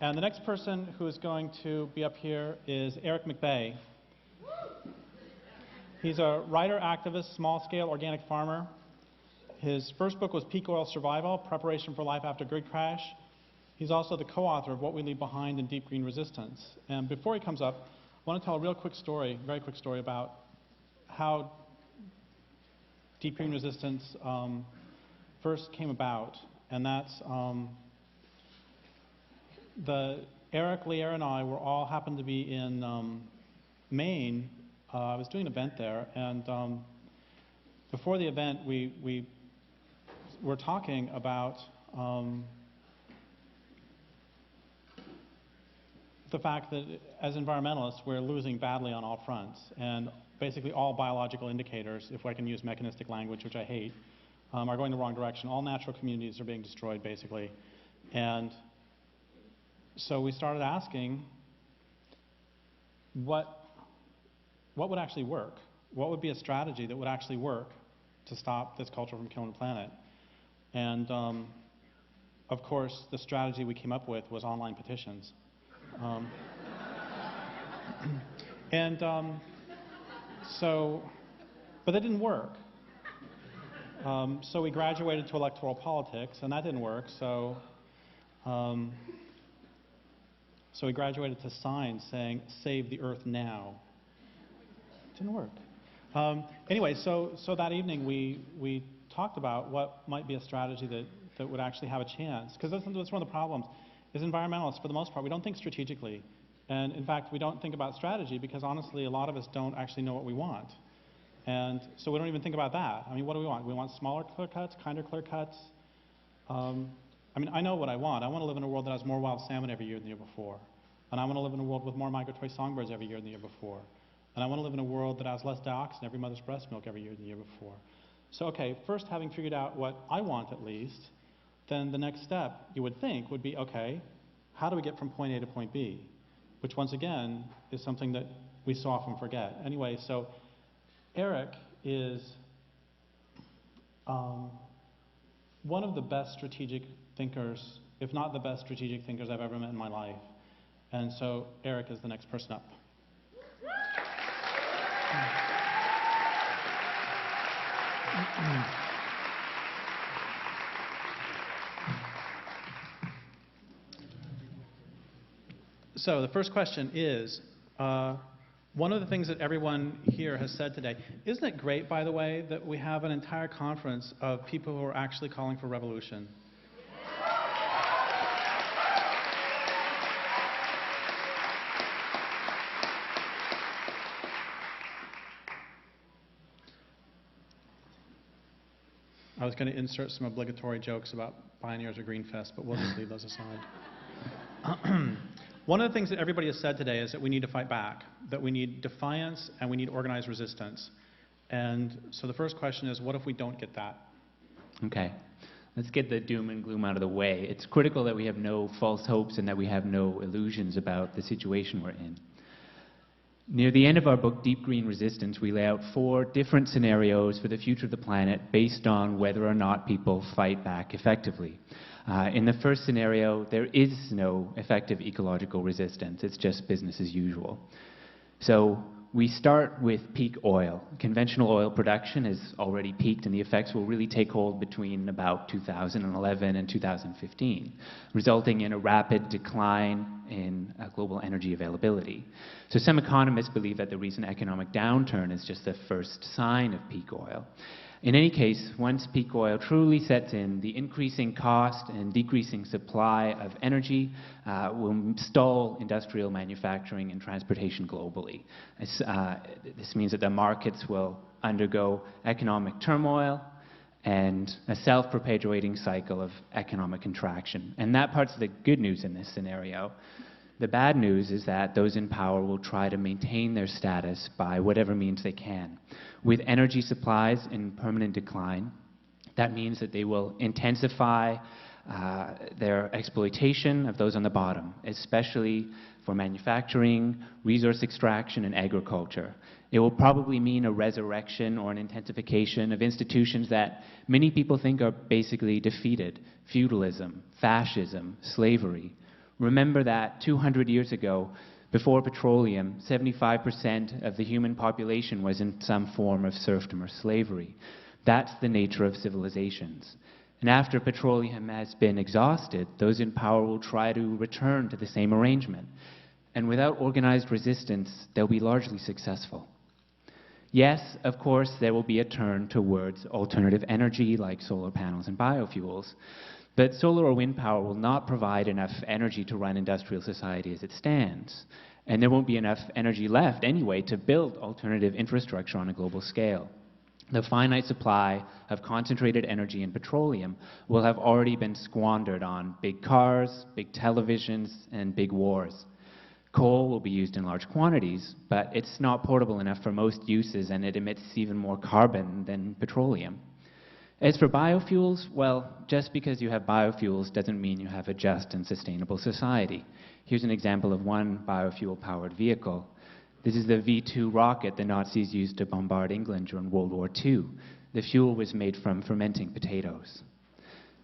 And the next person who is going to be up here is Aric McBay. He's a writer, activist, small-scale organic farmer. His first book was Peak Oil Survival, Preparation for Life After Grid Crash. He's also the co-author of What We Leave Behind in Deep Green Resistance. And before he comes up, I want to tell a real quick story, very quick story about how Deep Green Resistance first came about. And that's Aric, Lear, and I were all happened to be in Maine. I was doing an event there, and before the event, we were talking about the fact that as environmentalists, we're losing badly on all fronts, and basically all biological indicators, if I can use mechanistic language, which I hate, are going the wrong direction. All natural communities are being destroyed, basically. And so we started asking what would actually work? What would be a strategy that would actually work to stop this culture from killing the planet? And of course, the strategy we came up with was online petitions. But that didn't work. So we graduated to electoral politics, and that didn't work. So we graduated to signs saying, "Save the Earth now." Didn't work. Anyway, so that evening we talked about what might be a strategy that would actually have a chance. Because that's one of the problems, is environmentalists, for the most part, we don't think strategically. And in fact, we don't think about strategy because honestly, a lot of us don't actually know what we want. And so we don't even think about that. I mean, what do we want? We want smaller clear cuts, kinder clear cuts. I mean, I know what I want. I want to live in a world that has more wild salmon every year than the year before. And I want to live in a world with more migratory songbirds every year than the year before. And I want to live in a world that has less dioxin every mother's breast milk every year than the year before. So, okay, first having figured out what I want at least, then the next step, you would think, would be, okay, how do we get from point A to point B? Which, once again, is something that we so often forget. Anyway, so Aric is one of the best strategic thinkers, if not the best strategic thinkers I've ever met in my life. And so Aric is the next person up. So the first question is, one of the things that everyone here has said today, isn't it great, by the way, that we have an entire conference of people who are actually calling for revolution? I was going to insert some obligatory jokes about pioneers of Greenfest, but we'll just leave those aside. One of the things that everybody has said today is that we need to fight back, that we need defiance and we need organized resistance. And so the first question is, what if we don't get that? Okay. Let's get the doom and gloom out of the way. It's critical that we have no false hopes and that we have no illusions about the situation we're in. Near the end of our book, Deep Green Resistance, we lay out 4 different scenarios for the future of the planet based on whether or not people fight back effectively. In the first scenario, there is no effective ecological resistance. It's just business as usual. So we start with peak oil. Conventional oil production has already peaked, and the effects will really take hold between about 2011 and 2015, resulting in a rapid decline in global energy availability. So some economists believe that the recent economic downturn is just the first sign of peak oil. In any case, once peak oil truly sets in, the increasing cost and decreasing supply of energy will stall industrial manufacturing and transportation globally. This means that the markets will undergo economic turmoil and a self-perpetuating cycle of economic contraction. And that part's the good news in this scenario. The bad news is that those in power will try to maintain their status by whatever means they can. With energy supplies in permanent decline, that means that they will intensify their exploitation of those on the bottom, especially for manufacturing, resource extraction, and agriculture. It will probably mean a resurrection or an intensification of institutions that many people think are basically defeated: feudalism, fascism, slavery. Remember that 200 years ago, before petroleum, 75% of the human population was in some form of serfdom or slavery. That's the nature of civilizations. And after petroleum has been exhausted, those in power will try to return to the same arrangement. And without organized resistance, they'll be largely successful. Yes, of course, there will be a turn towards alternative energy like solar panels and biofuels. But solar or wind power will not provide enough energy to run industrial society as it stands. And there won't be enough energy left anyway to build alternative infrastructure on a global scale. The finite supply of concentrated energy in petroleum will have already been squandered on big cars, big televisions, and big wars. Coal will be used in large quantities, but it's not portable enough for most uses, and it emits even more carbon than petroleum. As for biofuels, well, just because you have biofuels doesn't mean you have a just and sustainable society. Here's an example of one biofuel-powered vehicle. This is the V-2 rocket the Nazis used to bombard England during World War II. The fuel was made from fermenting potatoes.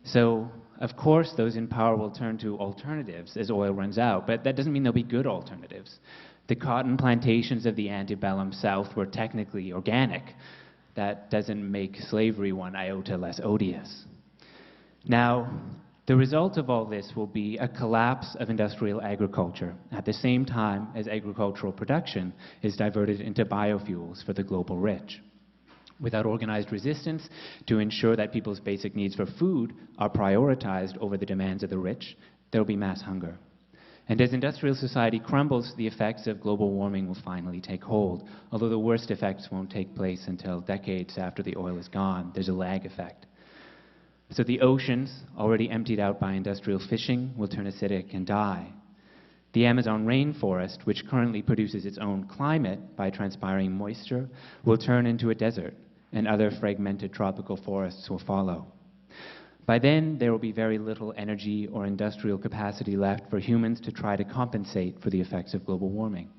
So, of course, those in power will turn to alternatives as oil runs out, but that doesn't mean they'll be good alternatives. The cotton plantations of the antebellum South were technically organic. That doesn't make slavery one iota less odious. Now, the result of all this will be a collapse of industrial agriculture at the same time as agricultural production is diverted into biofuels for the global rich. Without organized resistance to ensure that people's basic needs for food are prioritized over the demands of the rich, there will be mass hunger. And as industrial society crumbles, the effects of global warming will finally take hold, although the worst effects won't take place until decades after the oil is gone. There's a lag effect. So the oceans, already emptied out by industrial fishing, will turn acidic and die. The Amazon rainforest, which currently produces its own climate by transpiring moisture, will turn into a desert, and other fragmented tropical forests will follow. By then, there will be very little energy or industrial capacity left for humans to try to compensate for the effects of global warming.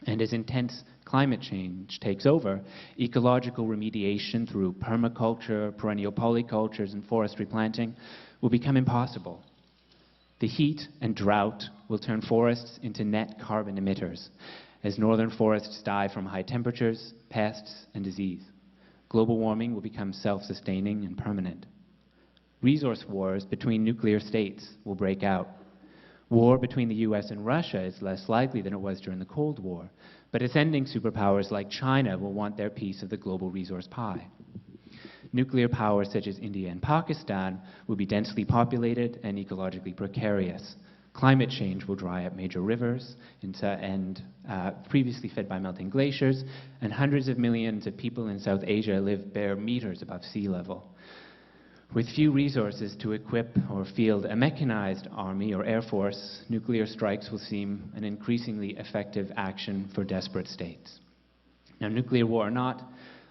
And as intense climate change takes over, ecological remediation through permaculture, perennial polycultures, and forest replanting will become impossible. The heat and drought will turn forests into net carbon emitters, as northern forests die from high temperatures, pests, and disease. Global warming will become self-sustaining and permanent. Resource wars between nuclear states will break out. War between the US and Russia is less likely than it was during the Cold War, but ascending superpowers like China will want their piece of the global resource pie. Nuclear powers such as India and Pakistan will be densely populated and ecologically precarious. Climate change will dry up major rivers previously fed by melting glaciers, and hundreds of millions of people in South Asia live bare meters above sea level. With few resources to equip or field a mechanized army or air force, nuclear strikes will seem an increasingly effective action for desperate states. Now, nuclear war or not,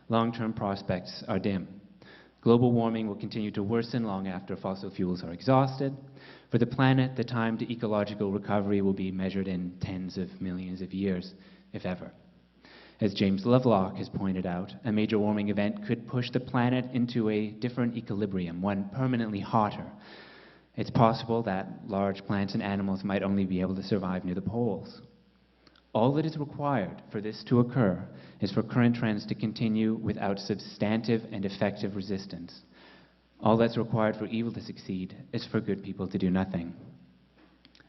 long-term prospects are dim. Global warming will continue to worsen long after fossil fuels are exhausted. For the planet, the time to ecological recovery will be measured in tens of millions of years, if ever. As James Lovelock has pointed out, a major warming event could push the planet into a different equilibrium, one permanently hotter. It's possible that large plants and animals might only be able to survive near the poles. All that is required for this to occur is for current trends to continue without substantive and effective resistance. All that's required for evil to succeed is for good people to do nothing.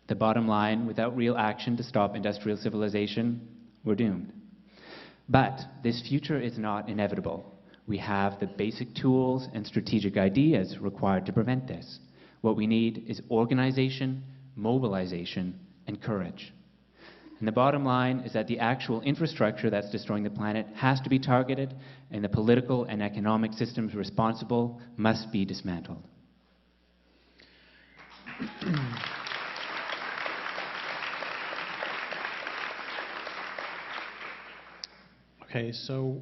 The bottom line, without real action to stop industrial civilization, we're doomed. But this future is not inevitable. We have the basic tools and strategic ideas required to prevent this. What we need is organization, mobilization, and courage. And the bottom line is that the actual infrastructure that's destroying the planet has to be targeted, and the political and economic systems responsible must be dismantled. Okay, so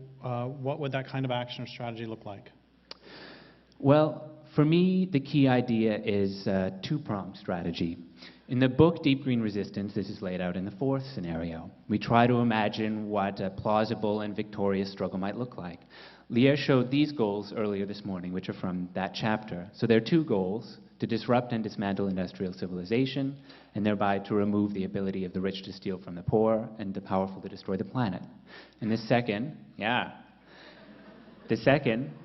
what would that kind of action or strategy look like? Well, for me, the key idea is a two-pronged strategy. In the book Deep Green Resistance, this is laid out in the fourth scenario. We try to imagine what a plausible and victorious struggle might look like. Leah showed these goals earlier this morning, which are from that chapter. So there are two goals: to disrupt and dismantle industrial civilization, and thereby to remove the ability of the rich to steal from the poor and the powerful to destroy the planet. And the second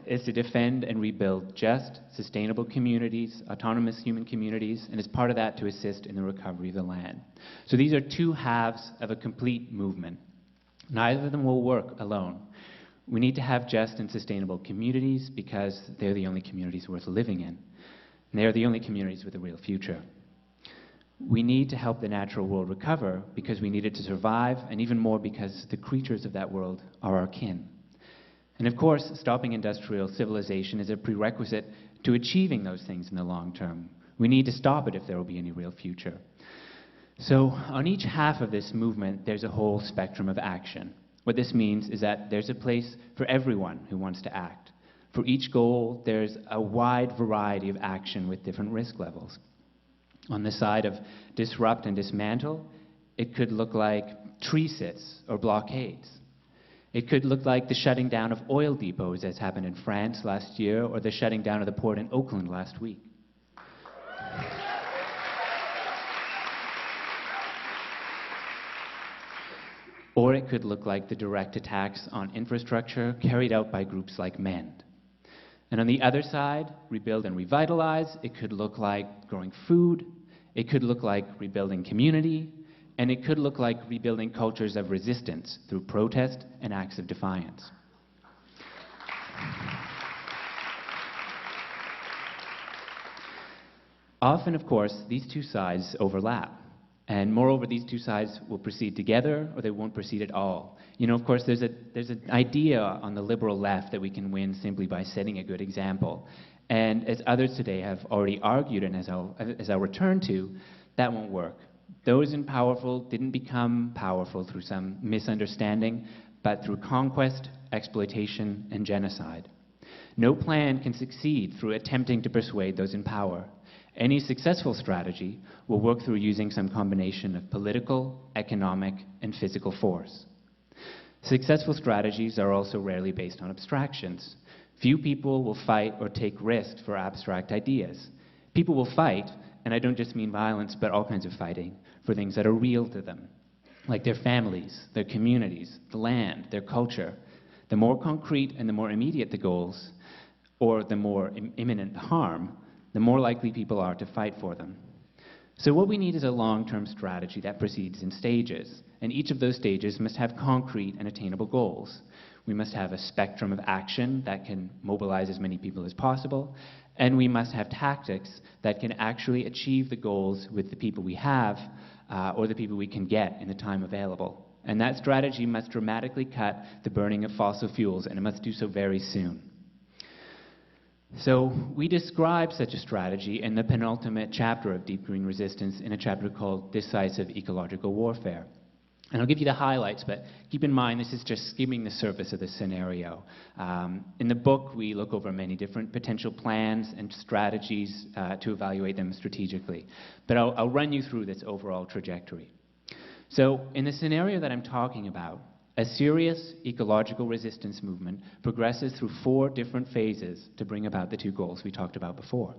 is to defend and rebuild just, sustainable communities, autonomous human communities, and as part of that, to assist in the recovery of the land. So these are two halves of a complete movement. Neither of them will work alone. We need to have just and sustainable communities because they're the only communities worth living in. And they are the only communities with a real future. We need to help the natural world recover because we need it to survive, and even more because the creatures of that world are our kin. And of course, stopping industrial civilization is a prerequisite to achieving those things in the long term. We need to stop it if there will be any real future. So on each half of this movement, there's a whole spectrum of action. What this means is that there's a place for everyone who wants to act. For each goal, there's a wide variety of action with different risk levels. On the side of disrupt and dismantle, it could look like tree sits or blockades. It could look like the shutting down of oil depots, as happened in France last year, or the shutting down of the port in Oakland last week. Or it could look like the direct attacks on infrastructure carried out by groups like MEND. And on the other side, rebuild and revitalize, it could look like growing food, it could look like rebuilding community, and it could look like rebuilding cultures of resistance through protest and acts of defiance. Often, of course, these two sides overlap. And moreover, these two sides will proceed together or they won't proceed at all. You know, of course, there's an idea on the liberal left that we can win simply by setting a good example. And as others today have already argued, and as I'll return to, that won't work. Those in powerful didn't become powerful through some misunderstanding, but through conquest, exploitation, and genocide. No plan can succeed through attempting to persuade those in power. Any successful strategy will work through using some combination of political, economic, and physical force. Successful strategies are also rarely based on abstractions. Few people will fight or take risks for abstract ideas. People will fight, and I don't just mean violence, but all kinds of fighting, for things that are real to them, like their families, their communities, the land, their culture. The more concrete and the more immediate the goals, or the more imminent the harm, the more likely people are to fight for them. So what we need is a long-term strategy that proceeds in stages, and each of those stages must have concrete and attainable goals. We must have a spectrum of action that can mobilize as many people as possible, and we must have tactics that can actually achieve the goals with the people we have, or the people we can get in the time available. And that strategy must dramatically cut the burning of fossil fuels, and it must do so very soon. So we describe such a strategy in the penultimate chapter of Deep Green Resistance in a chapter called Decisive Ecological Warfare. And I'll give you the highlights, but keep in mind this is just skimming the surface of the scenario. In the book, we look over many different potential plans and strategies to evaluate them strategically. But I'll run you through this overall trajectory. So in the scenario that I'm talking about, a serious ecological resistance movement progresses through 4 different phases to bring about the 2 goals we talked about before.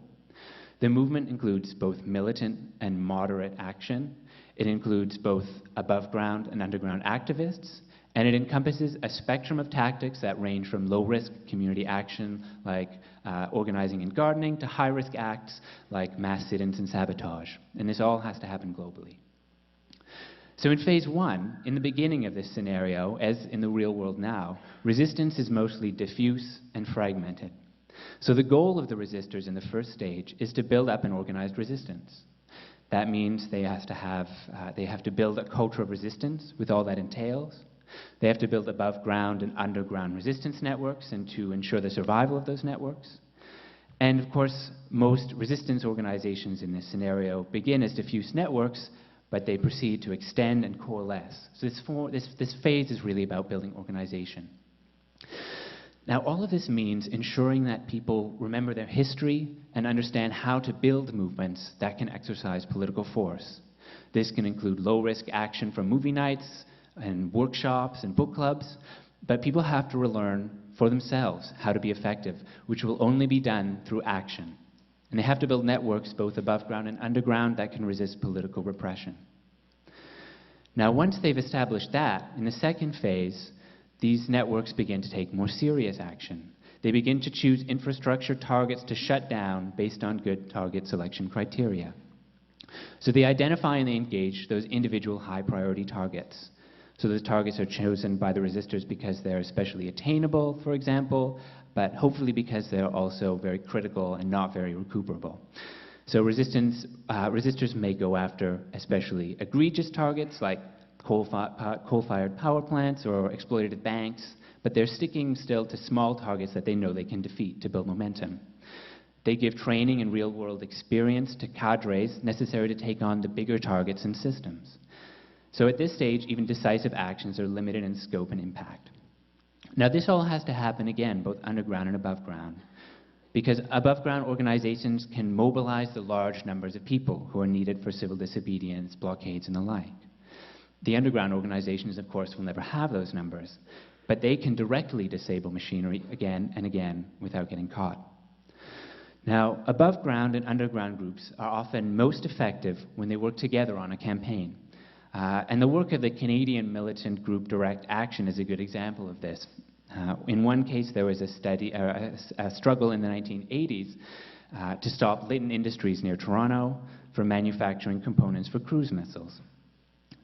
The movement includes both militant and moderate action. It includes both above-ground and underground activists, and it encompasses a spectrum of tactics that range from low-risk community action, like organizing and gardening, to high-risk acts like mass sit-ins and sabotage. And this all has to happen globally. So in phase 1, in the beginning of this scenario, as in the real world now, resistance is mostly diffuse and fragmented. So the goal of the resistors in the first stage is to build up an organized resistance. That means they have to build a culture of resistance with all that entails. They have to build above ground and underground resistance networks and to ensure the survival of those networks. And of course, most resistance organizations in this scenario begin as diffuse networks, but they proceed to extend and coalesce. So this phase is really about building organization. Now, all of this means ensuring that people remember their history and understand how to build movements that can exercise political force. This can include low-risk action from movie nights and workshops and book clubs, but people have to relearn for themselves how to be effective, which will only be done through action. And they have to build networks both above ground and underground that can resist political repression. Now, once they've established that, in the second phase, these networks begin to take more serious action. They begin to choose infrastructure targets to shut down based on good target selection criteria. So they identify and they engage those individual high-priority targets. So those targets are chosen by the resistors because they're especially attainable, for example, but hopefully because they're also very critical and not very recuperable. So resistors may go after especially egregious targets like coal-fired power plants or exploitative banks, but they're sticking still to small targets that they know they can defeat to build momentum. They give training and real-world experience to cadres necessary to take on the bigger targets and systems. So at this stage, even decisive actions are limited in scope and impact. Now, this all has to happen, again, both underground and above ground, because above-ground organizations can mobilize the large numbers of people who are needed for civil disobedience, blockades, and the like. The underground organizations, of course, will never have those numbers, but they can directly disable machinery again and again without getting caught. Now, above-ground and underground groups are often most effective when they work together on a campaign. And the work of the Canadian militant group Direct Action is a good example of this. In one case, there was a struggle in the 1980s to stop Lytton Industries near Toronto from manufacturing components for cruise missiles.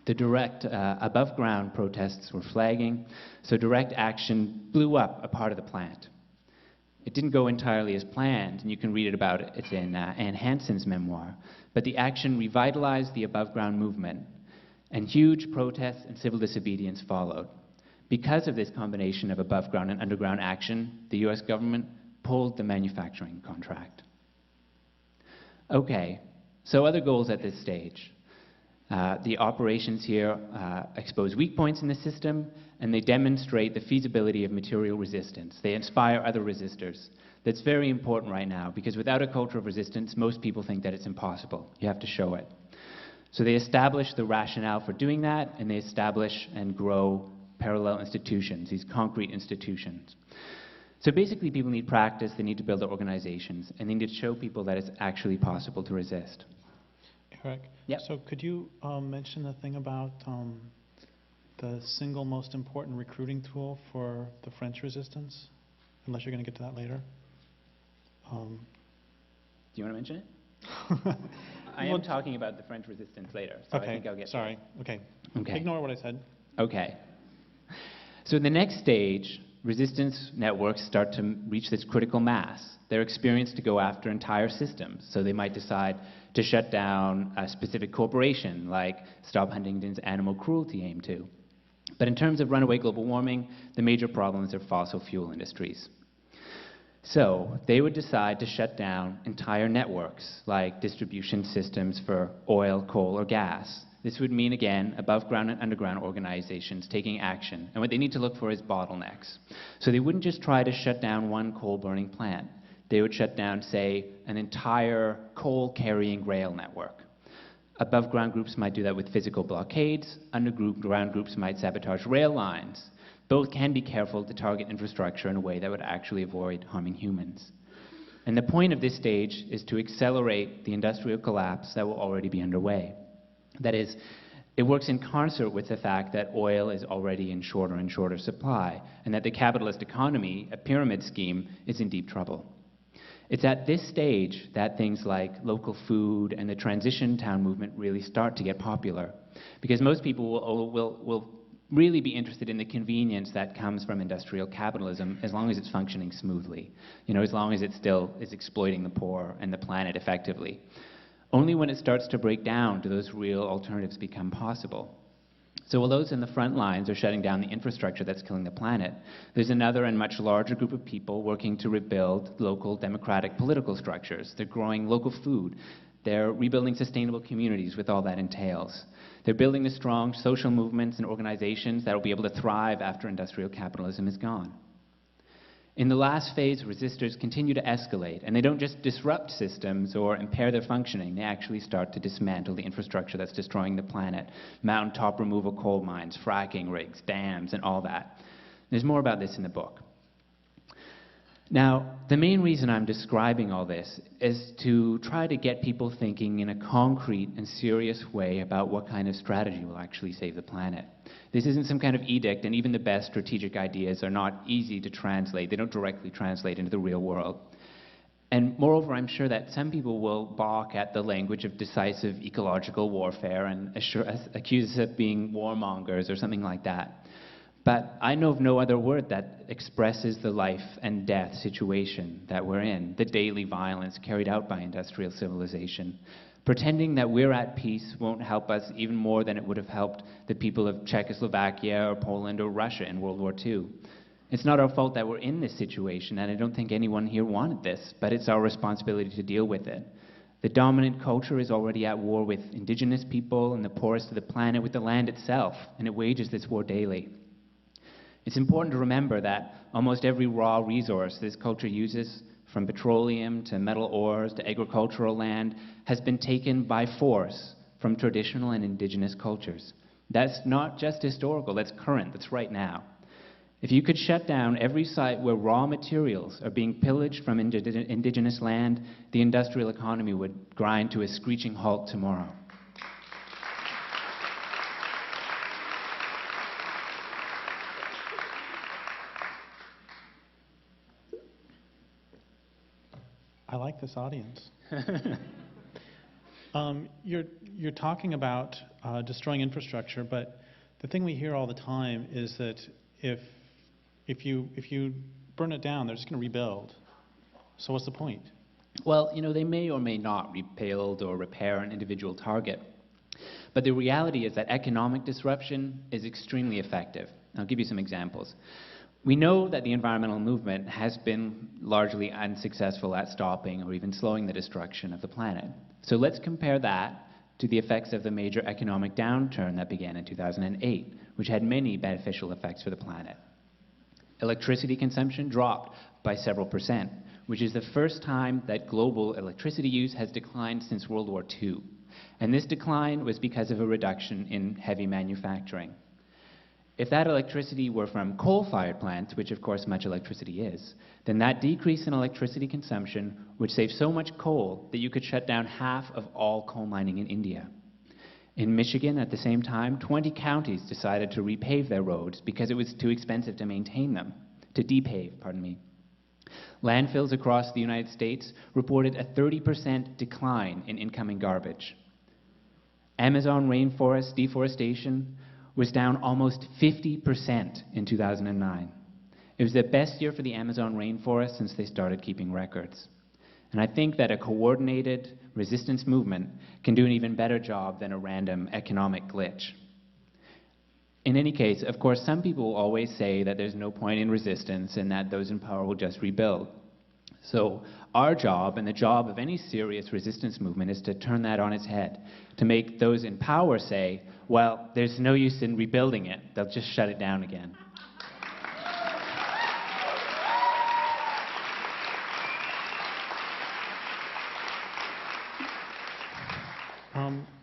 The direct above-ground protests were flagging, so Direct Action blew up a part of the plant. It didn't go entirely as planned, and you can read about it. It's in Anne Hanson's memoir. But the action revitalized the above-ground movement, and huge protests and civil disobedience followed. Because of this combination of above-ground and underground action, the US government pulled the manufacturing contract. Okay, so other goals at this stage. The operations here expose weak points in the system, and they demonstrate the feasibility of material resistance. They inspire other resistors. That's very important right now, because without a culture of resistance, most people think that it's impossible. You have to show it. So they establish the rationale for doing that, and they establish and grow parallel institutions, these concrete institutions. So basically, people need practice, they need to build their organizations, and they need to show people that it's actually possible to resist. Aric, yep. So could you mention the thing about the single most important recruiting tool for the French resistance? Unless you're going to get to that later. Do you want to mention it? I am talking about the French resistance later, so okay, I think I'll get sorry. to it. Okay. Ignore what I said. Okay. So in the next stage, resistance networks start to reach this critical mass. They're experienced to go after entire systems. So they might decide to shut down a specific corporation, like Stop Huntington's Animal Cruelty aim to. But in terms of runaway global warming, the major problems are fossil fuel industries. So they would decide to shut down entire networks, like distribution systems for oil, coal, or gas. This would mean, again, above-ground and underground organizations taking action. And what they need to look for is bottlenecks. So they wouldn't just try to shut down one coal-burning plant. They would shut down, say, an entire coal-carrying rail network. Above-ground groups might do that with physical blockades. Underground groups might sabotage rail lines. Both can be careful to target infrastructure in a way that would actually avoid harming humans. And the point of this stage is to accelerate the industrial collapse that will already be underway. That is, it works in concert with the fact that oil is already in shorter and shorter supply, and that the capitalist economy, a pyramid scheme, is in deep trouble. It's at this stage that things like local food and the transition town movement really start to get popular, because most people will really be interested in the convenience that comes from industrial capitalism as long as it's functioning smoothly, as long as it still is exploiting the poor and the planet effectively. Only when it starts to break down do those real alternatives become possible. So while those in the front lines are shutting down the infrastructure that's killing the planet, there's another and much larger group of people working to rebuild local democratic political structures. They're growing local food. They're rebuilding sustainable communities with all that entails. They're building the strong social movements and organizations that will be able to thrive after industrial capitalism is gone. In the last phase, resistors continue to escalate, and they don't just disrupt systems or impair their functioning, they actually start to dismantle the infrastructure that's destroying the planet. Mountaintop removal coal mines, fracking rigs, dams, and all that. There's more about this in the book. Now, the main reason I'm describing all this is to try to get people thinking in a concrete and serious way about what kind of strategy will actually save the planet. This isn't some kind of edict, and even the best strategic ideas are not easy to translate. They don't directly translate into the real world. And moreover, I'm sure that some people will balk at the language of decisive ecological warfare and accuse us of being warmongers or something like that. But I know of no other word that expresses the life and death situation that we're in, the daily violence carried out by industrial civilization. Pretending that we're at peace won't help us even more than it would have helped the people of Czechoslovakia or Poland or Russia in World War II. It's not our fault that we're in this situation, and I don't think anyone here wanted this, but it's our responsibility to deal with it. The dominant culture is already at war with indigenous people and the poorest of the planet, with the land itself, and it wages this war daily. It's important to remember that almost every raw resource this culture uses, from petroleum to metal ores to agricultural land, has been taken by force from traditional and indigenous cultures. That's not just historical, that's current, that's right now. If you could shut down every site where raw materials are being pillaged from indigenous land, the industrial economy would grind to a screeching halt tomorrow. I like this audience. You're talking about destroying infrastructure, but the thing we hear all the time is that if you burn it down, they're just going to rebuild. So what's the point? Well, you know, they may or may not rebuild or repair an individual target. But the reality is that economic disruption is extremely effective. I'll give you some examples. We know that the environmental movement has been largely unsuccessful at stopping or even slowing the destruction of the planet. So let's compare that to the effects of the major economic downturn that began in 2008, which had many beneficial effects for the planet. Electricity consumption dropped by several percent, which is the first time that global electricity use has declined since World War II. And this decline was because of a reduction in heavy manufacturing. If that electricity were from coal-fired plants, which of course much electricity is, then that decrease in electricity consumption would save so much coal that you could shut down half of all coal mining in India. In Michigan, at the same time, 20 counties decided to repave their roads because it was too expensive to maintain them, to depave, pardon me. Landfills across the United States reported a 30% decline in incoming garbage. Amazon rainforest deforestation was down almost 50% in 2009. It was the best year for the Amazon rainforest since they started keeping records. And I think that a coordinated resistance movement can do an even better job than a random economic glitch. In any case, of course, some people will always say that there's no point in resistance and that those in power will just rebuild. So our job, and the job of any serious resistance movement, is to turn that on its head, to make those in power say, well, there's no use in rebuilding it, they'll just shut it down again.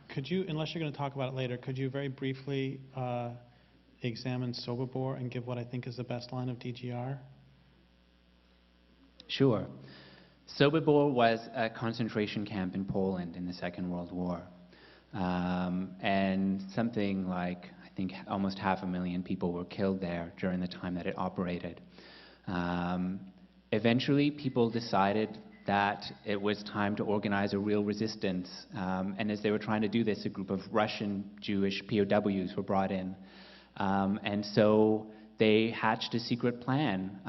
Could you, unless you're going to talk about it later, could you very briefly examine Sobibor and give what I think is the best line of DGR? Sure. Sobibor was a concentration camp in Poland in the Second World War. And something like, I think, almost 500,000 people were killed there during the time that it operated. Eventually, people decided that it was time to organize a real resistance. And as they were trying to do this, a group of Russian Jewish POWs were brought in. And so they hatched a secret plan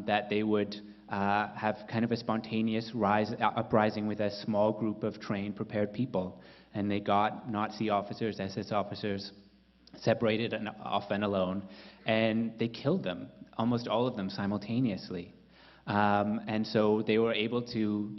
that they would have kind of a spontaneous uprising with a small group of trained, prepared people. And they got Nazi officers, SS officers, separated and off and alone, and they killed them, almost all of them simultaneously. And so they were able to,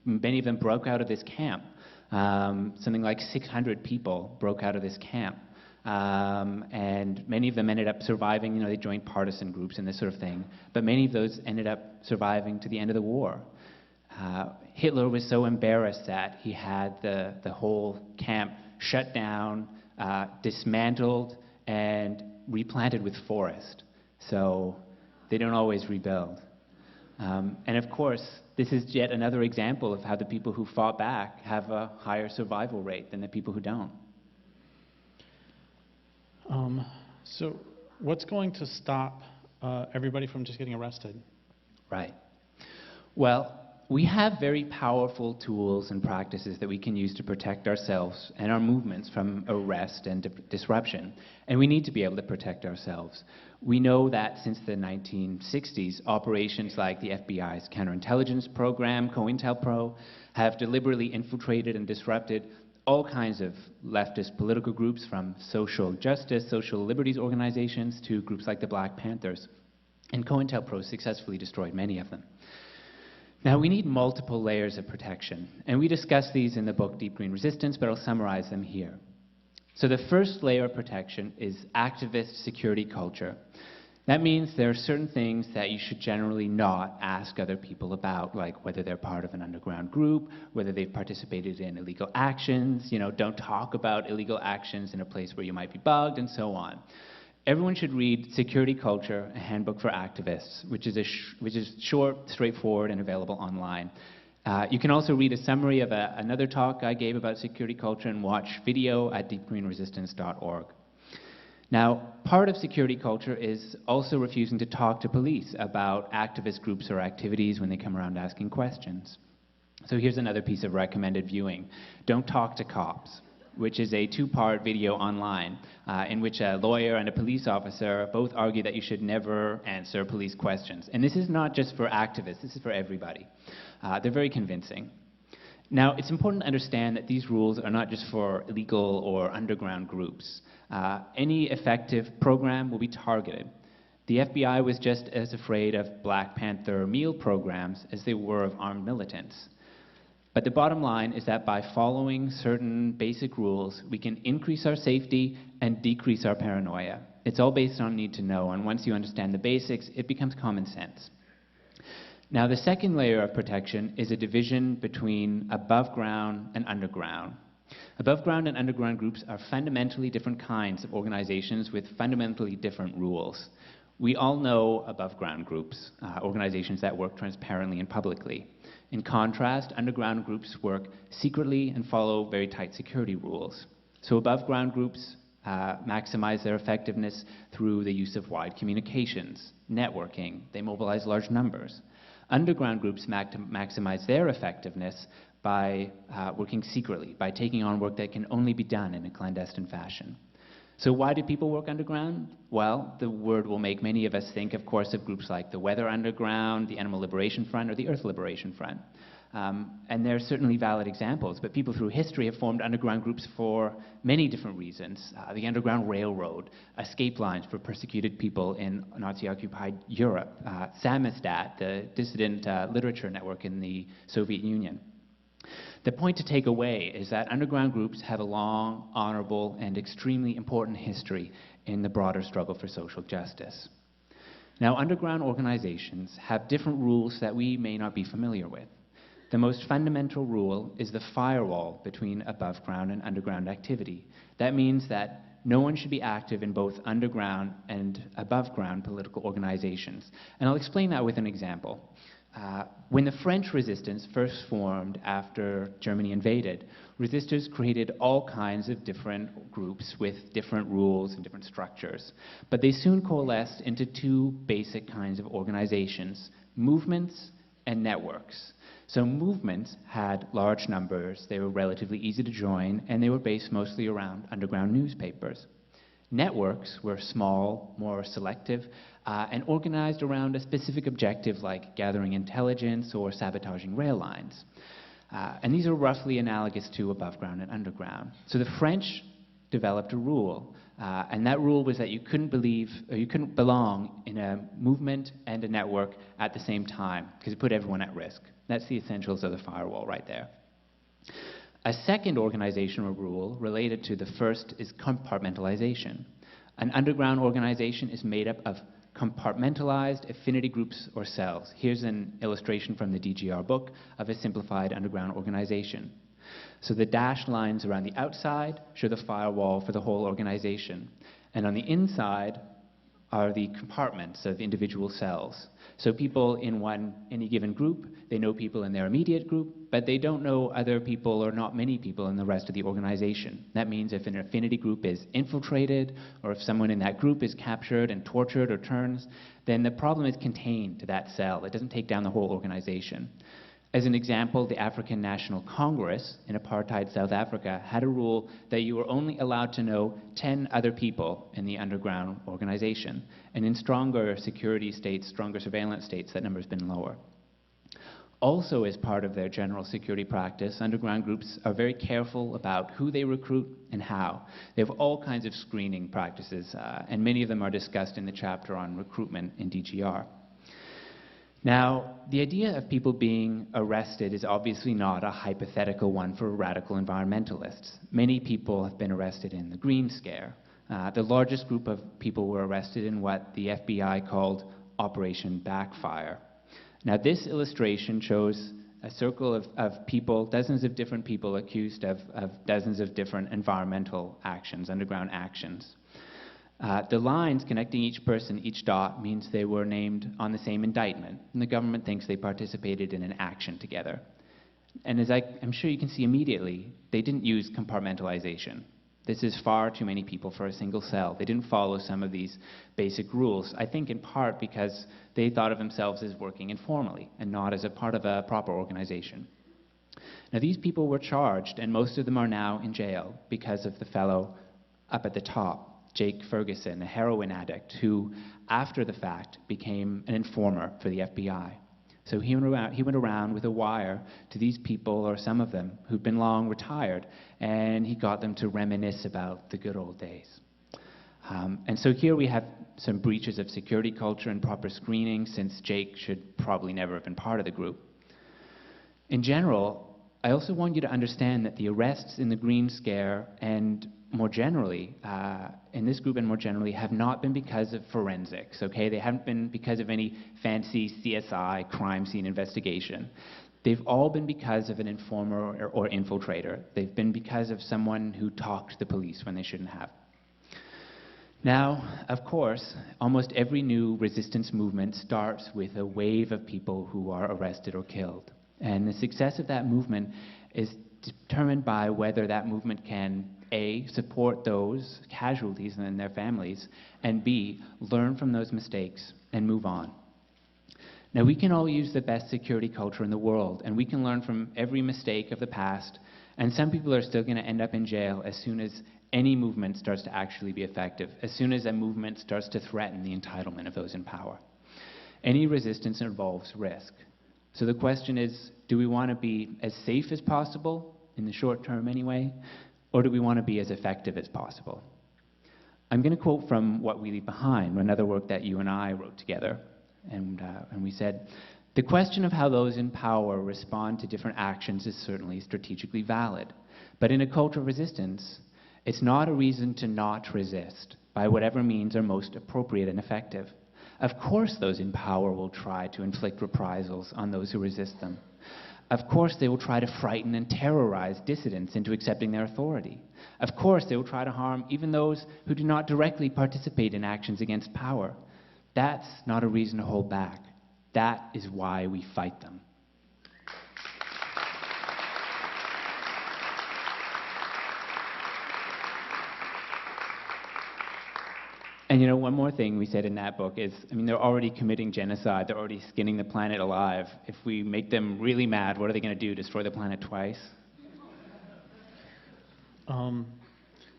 many of them broke out of this camp. Something like 600 people broke out of this camp. And many of them ended up surviving. You know, they joined partisan groups and this sort of thing. But many of those ended up surviving to the end of the war. Hitler was so embarrassed that he had the whole camp shut down, dismantled, and replanted with forest. So they don't always rebuild. And of course, this is yet another example of how the people who fought back have a higher survival rate than the people who don't. So what's going to stop everybody from just getting arrested? Right. Well, we have very powerful tools and practices that we can use to protect ourselves and our movements from arrest and disruption. And we need to be able to protect ourselves. We know that since the 1960s, operations like the FBI's counterintelligence program, COINTELPRO, have deliberately infiltrated and disrupted all kinds of leftist political groups, from social justice, social liberties organizations, to groups like the Black Panthers. And COINTELPRO successfully destroyed many of them. Now, we need multiple layers of protection, and we discuss these in the book Deep Green Resistance, but I'll summarize them here. So the first layer of protection is activist security culture. That means there are certain things that you should generally not ask other people about, like whether they're part of an underground group, whether they've participated in illegal actions, don't talk about illegal actions in a place where you might be bugged, and so on. Everyone should read Security Culture, a Handbook for Activists, which is short, straightforward, and available online. You can also read a summary of another talk I gave about security culture and watch video at deepgreenresistance.org. Now, part of security culture is also refusing to talk to police about activist groups or activities when they come around asking questions. So here's another piece of recommended viewing. Don't talk to cops, which is a two-part video online in which a lawyer and a police officer both argue that you should never answer police questions. And this is not just for activists, this is for everybody. They're very convincing. Now, it's important to understand that these rules are not just for illegal or underground groups. Any effective program will be targeted. The FBI was just as afraid of Black Panther meal programs as they were of armed militants. But the bottom line is that by following certain basic rules, we can increase our safety and decrease our paranoia. It's all based on need to know, and once you understand the basics, it becomes common sense. Now, the second layer of protection is a division between above ground and underground. Above ground and underground groups are fundamentally different kinds of organizations with fundamentally different rules. We all know above ground groups, organizations that work transparently and publicly. In contrast, underground groups work secretly and follow very tight security rules. So above ground groups maximize their effectiveness through the use of wide communications, networking. They mobilize large numbers. Underground groups maximize their effectiveness by working secretly, by taking on work that can only be done in a clandestine fashion. So why do people work underground? Well, the word will make many of us think, of course, of groups like the Weather Underground, the Animal Liberation Front, or the Earth Liberation Front. And they're certainly valid examples, but people through history have formed underground groups for many different reasons. The Underground Railroad, escape lines for persecuted people in Nazi-occupied Europe, Samizdat, the dissident literature network in the Soviet Union. The point to take away is that underground groups have a long, honorable, and extremely important history in the broader struggle for social justice. Now, underground organizations have different rules that we may not be familiar with. The most fundamental rule is the firewall between above ground and underground activity. That means that no one should be active in both underground and above ground political organizations. And I'll explain that with an example. When the French resistance first formed after Germany invaded, resistors created all kinds of different groups with different rules and different structures. But they soon coalesced into two basic kinds of organizations: movements and networks. So movements had large numbers, they were relatively easy to join, and they were based mostly around underground newspapers. Networks were small, more selective, and organized around a specific objective like gathering intelligence or sabotaging rail lines. And these are roughly analogous to above ground and underground. So the French developed a rule, and that rule was that you couldn't belong in a movement and a network at the same time, because it put everyone at risk. That's the essentials of the firewall right there. A second organizational rule related to the first is compartmentalization. An underground organization is made up of compartmentalized affinity groups or cells. Here's an illustration from the DGR book of a simplified underground organization. So the dashed lines around the outside show the firewall for the whole organization. And on the inside are the compartments of individual cells. So people in any given group, they know people in their immediate group, but they don't know other people or not many people in the rest of the organization. That means if an affinity group is infiltrated, or if someone in that group is captured and tortured or turns, then the problem is contained to that cell. It doesn't take down the whole organization. As an example, the African National Congress in apartheid South Africa had a rule that you were only allowed to know 10 other people in the underground organization. And in stronger security states, stronger surveillance states, that number's been lower. Also, as part of their general security practice, underground groups are very careful about who they recruit and how. They have all kinds of screening practices, and many of them are discussed in the chapter on recruitment in DGR. Now, the idea of people being arrested is obviously not a hypothetical one for radical environmentalists. Many people have been arrested in the Green Scare. The largest group of people were arrested in what the FBI called Operation Backfire. Now, this illustration shows a circle of people, dozens of different people accused of dozens of different environmental actions, underground actions. The lines connecting each person, each dot, means they were named on the same indictment, and the government thinks they participated in an action together. And as I'm sure you can see immediately, they didn't use compartmentalization. This is far too many people for a single cell. They didn't follow some of these basic rules, I think in part because they thought of themselves as working informally and not as a part of a proper organization. Now, these people were charged, and most of them are now in jail because of the fellow up at the top, Jake Ferguson, a heroin addict who, after the fact, became an informer for the FBI. So he went around with a wire to these people, or some of them, who'd been long retired, and he got them to reminisce about the good old days. And so here we have some breaches of security culture and proper screening, since Jake should probably never have been part of the group. In general, I also want you to understand that the arrests in the Green Scare and more generally, in this group and more generally, have not been because of forensics, okay? They haven't been because of any fancy CSI crime scene investigation. They've all been because of an informer or infiltrator. They've been because of someone who talked to the police when they shouldn't have. Now, of course, almost every new resistance movement starts with a wave of people who are arrested or killed. And the success of that movement is determined by whether that movement can A, support those casualties and their families, and B, learn from those mistakes and move on. Now, we can all use the best security culture in the world, and we can learn from every mistake of the past, and some people are still going to end up in jail as soon as any movement starts to actually be effective, as soon as a movement starts to threaten the entitlement of those in power. Any resistance involves risk. So the question is, do we want to be as safe as possible, in the short term anyway, or do we want to be as effective as possible? I'm going to quote from What We Leave Behind, another work that you and I wrote together. And we said, the question of how those in power respond to different actions is certainly strategically valid. But in a culture of resistance, it's not a reason to not resist by whatever means are most appropriate and effective. Of course those in power will try to inflict reprisals on those who resist them. Of course they will try to frighten and terrorize dissidents into accepting their authority. Of course they will try to harm even those who do not directly participate in actions against power. That's not a reason to hold back. That is why we fight them. And you know, one more thing we said in that book is, I mean, they're already committing genocide. They're already skinning the planet alive. If we make them really mad, what are they going to do, destroy the planet twice?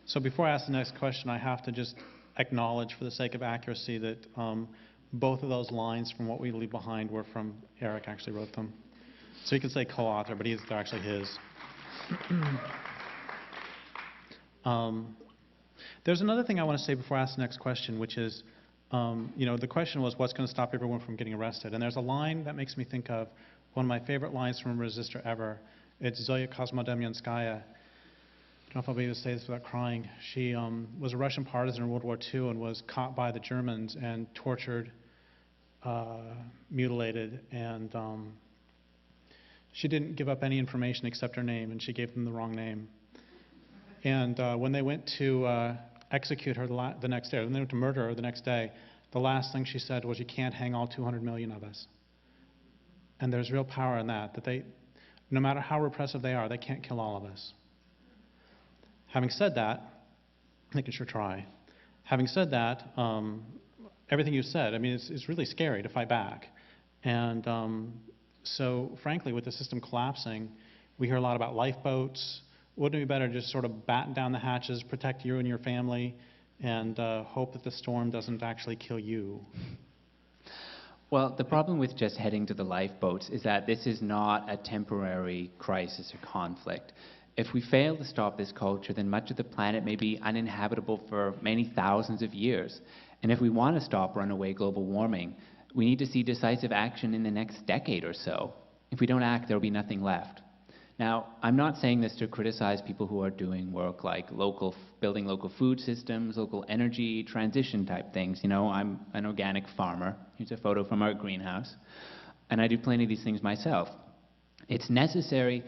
So before I ask the next question, I have to just acknowledge, for the sake of accuracy, that both of those lines from What We Leave Behind were from Aric. Actually wrote them. So you can say co-author, but they're actually his. There's another thing I want to say before I ask the next question, which is, you know, the question was, what's going to stop everyone from getting arrested? And there's a line that makes me think of one of my favorite lines from a resistor ever. It's Zoya Kosmodemyanskaya. I don't know if I'll be able to say this without crying. She was a Russian partisan in World War II and was caught by the Germans and tortured, mutilated, and she didn't give up any information except her name, and she gave them the wrong name. And when they went to execute her the next day, when they went to murder her the next day, the last thing she said was, you can't hang all 200 million of us. And there's real power in that they, no matter how repressive they are, they can't kill all of us. Having said that, they can sure try. Having said that, everything you said, I mean, it's really scary to fight back. And so, frankly, with the system collapsing, we hear a lot about lifeboats. Wouldn't it be better to just sort of batten down the hatches, protect you and your family, and hope that the storm doesn't actually kill you? Well, the problem with just heading to the lifeboats is that this is not a temporary crisis or conflict. If we fail to stop this culture, then much of the planet may be uninhabitable for many thousands of years. And if we want to stop runaway global warming, we need to see decisive action in the next decade or so. If we don't act, there will be nothing left. Now, I'm not saying this to criticize people who are doing work like building local food systems, local energy, transition type things. You know, I'm an organic farmer. Here's a photo from our greenhouse. And I do plenty of these things myself. It's necessary,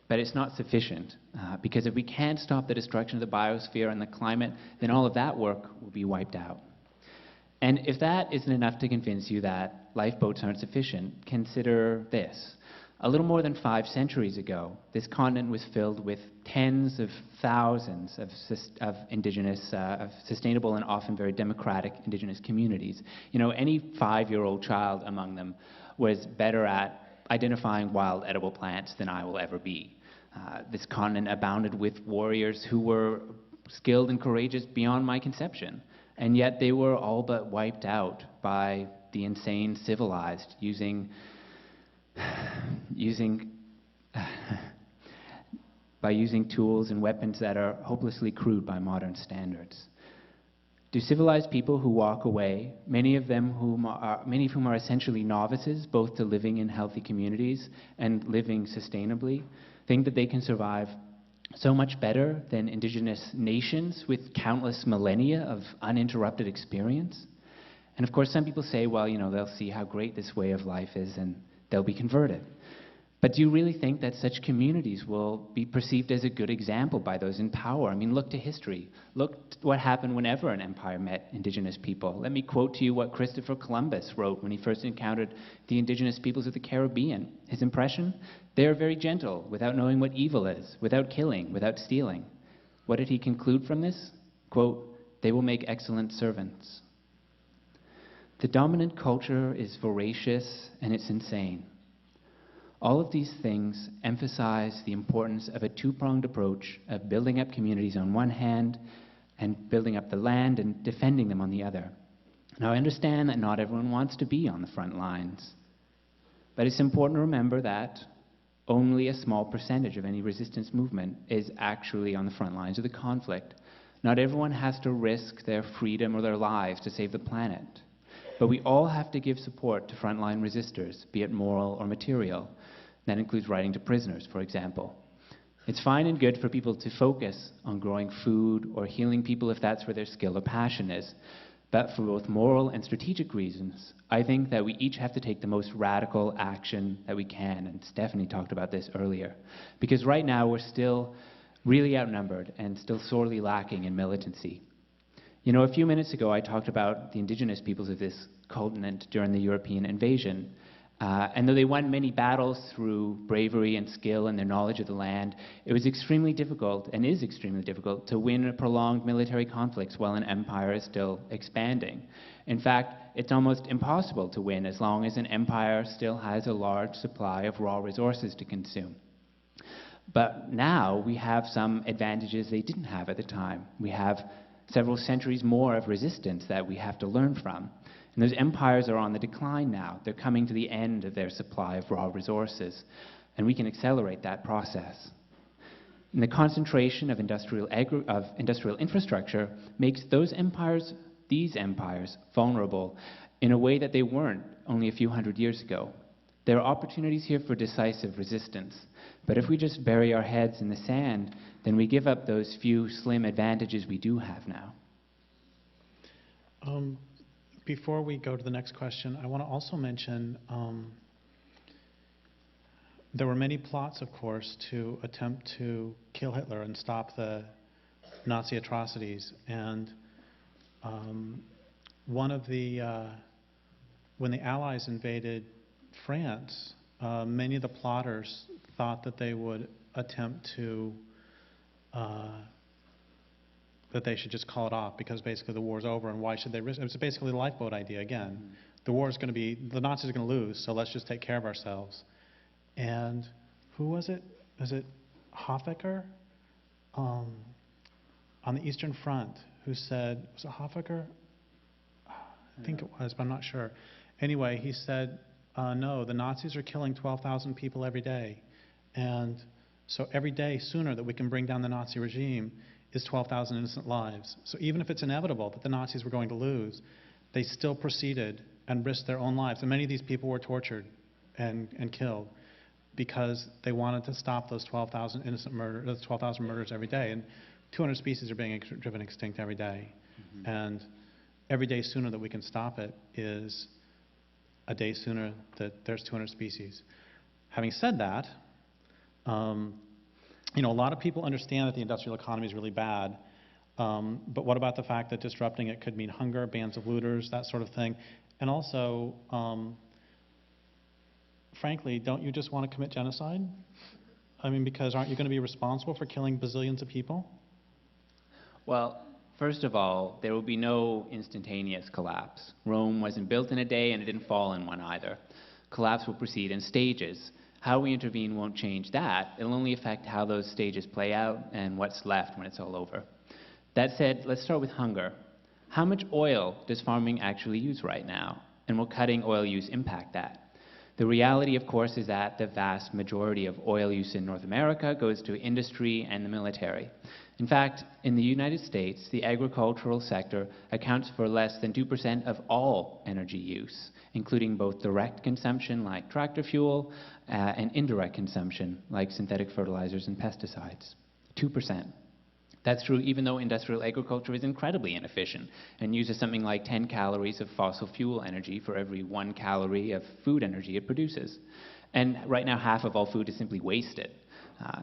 but it's not sufficient. Because if we can't stop the destruction of the biosphere and the climate, then all of that work will be wiped out. And if that isn't enough to convince you that lifeboats aren't sufficient, consider this. A little more than 5 centuries ago, this continent was filled with tens of thousands of indigenous, of sustainable and often very democratic indigenous communities. You know, any 5-year-old child among them was better at identifying wild edible plants than I will ever be. This continent abounded with warriors who were skilled and courageous beyond my conception, and yet they were all but wiped out by the insane civilized using tools and weapons that are hopelessly crude by modern standards. Do civilized people who walk away, many of whom are essentially novices, both to living in healthy communities and living sustainably, think that they can survive so much better than indigenous nations with countless millennia of uninterrupted experience? And of course, some people say, well, you know, they'll see how great this way of life is and they'll be converted. But do you really think that such communities will be perceived as a good example by those in power? I mean, look to history. Look at what happened whenever an empire met indigenous people. Let me quote to you what Christopher Columbus wrote when he first encountered the indigenous peoples of the Caribbean. His impression? They are very gentle, without knowing what evil is, without killing, without stealing. What did he conclude from this? Quote, they will make excellent servants. The dominant culture is voracious and it's insane. All of these things emphasize the importance of a two-pronged approach of building up communities on one hand and building up the land and defending them on the other. Now, I understand that not everyone wants to be on the front lines, but it's important to remember that only a small percentage of any resistance movement is actually on the front lines of the conflict. Not everyone has to risk their freedom or their lives to save the planet. But we all have to give support to frontline resistors, be it moral or material. That includes writing to prisoners, for example. It's fine and good for people to focus on growing food or healing people if that's where their skill or passion is. But for both moral and strategic reasons, I think that we each have to take the most radical action that we can. And Stephanie talked about this earlier. Because right now we're still really outnumbered and still sorely lacking in militancy. You know, a few minutes ago I talked about the indigenous peoples of this continent during the European invasion. And though they won many battles through bravery and skill and their knowledge of the land, it was extremely difficult, and is extremely difficult, to win prolonged military conflicts while an empire is still expanding. In fact, it's almost impossible to win as long as an empire still has a large supply of raw resources to consume. But now we have some advantages they didn't have at the time. We have several centuries more of resistance that we have to learn from. And those empires are on the decline now. They're coming to the end of their supply of raw resources, and we can accelerate that process. And the concentration of industrial infrastructure makes these empires, vulnerable in a way that they weren't only a few hundred years ago. There are opportunities here for decisive resistance, but if we just bury our heads in the sand, then we give up those few slim advantages we do have now. Before we go to the next question, I want to also mention there were many plots, of course, to attempt to kill Hitler and stop the Nazi atrocities. And one of the, when the Allies invaded France, many of the plotters thought that they would attempt to, that they should just call it off because basically the war's over and why should they risk it? It was basically the lifeboat idea again. The war is going to be, the Nazis are going to lose, so let's just take care of ourselves. And who was it? Was it Hofecker on the Eastern Front who said, was it Hofecker? I think it was, but I'm not sure. Anyway, he said, no, the Nazis are killing 12,000 people every day. And so every day sooner that we can bring down the Nazi regime is 12,000 innocent lives. So even if it's inevitable that the Nazis were going to lose, they still proceeded and risked their own lives. And many of these people were tortured and killed because they wanted to stop those 12,000 innocent murders, those 12,000 murders every day. And 200 species are being driven extinct every day. And every day sooner that we can stop it is a day sooner that there's 200 species. Having said that, you know, a lot of people understand that the industrial economy is really bad, but what about the fact that disrupting it could mean hunger, bands of looters, that sort of thing? And also, frankly, don't you just want to commit genocide? I mean, because aren't you going to be responsible for killing bazillions of people? Well, first of all, there will be no instantaneous collapse. Rome wasn't built in a day and it didn't fall in one either. Collapse will proceed in stages. How we intervene won't change that. It'll only affect how those stages play out and what's left when it's all over. That said, let's start with hunger. How much oil does farming actually use right now? And will cutting oil use impact that? The reality, of course, is that the vast majority of oil use in North America goes to industry and the military. In fact, in the United States, the agricultural sector accounts for less than 2% of all energy use, including both direct consumption like tractor fuel and indirect consumption like synthetic fertilizers and pesticides. 2%. That's true even though industrial agriculture is incredibly inefficient and uses something like 10 calories of fossil fuel energy for every 1 calorie of food energy it produces. And right now, half of all food is simply wasted.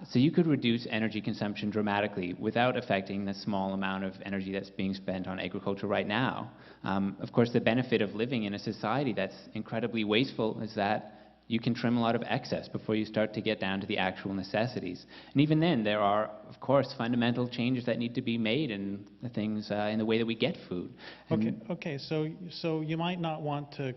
So you could reduce energy consumption dramatically without affecting the small amount of energy that's being spent on agriculture right now. Of course, the benefit of living in a society that's incredibly wasteful is that you can trim a lot of excess before you start to get down to the actual necessities. And even then, there are, of course, fundamental changes that need to be made in the things, in the way that we get food. Okay, so you might not want to,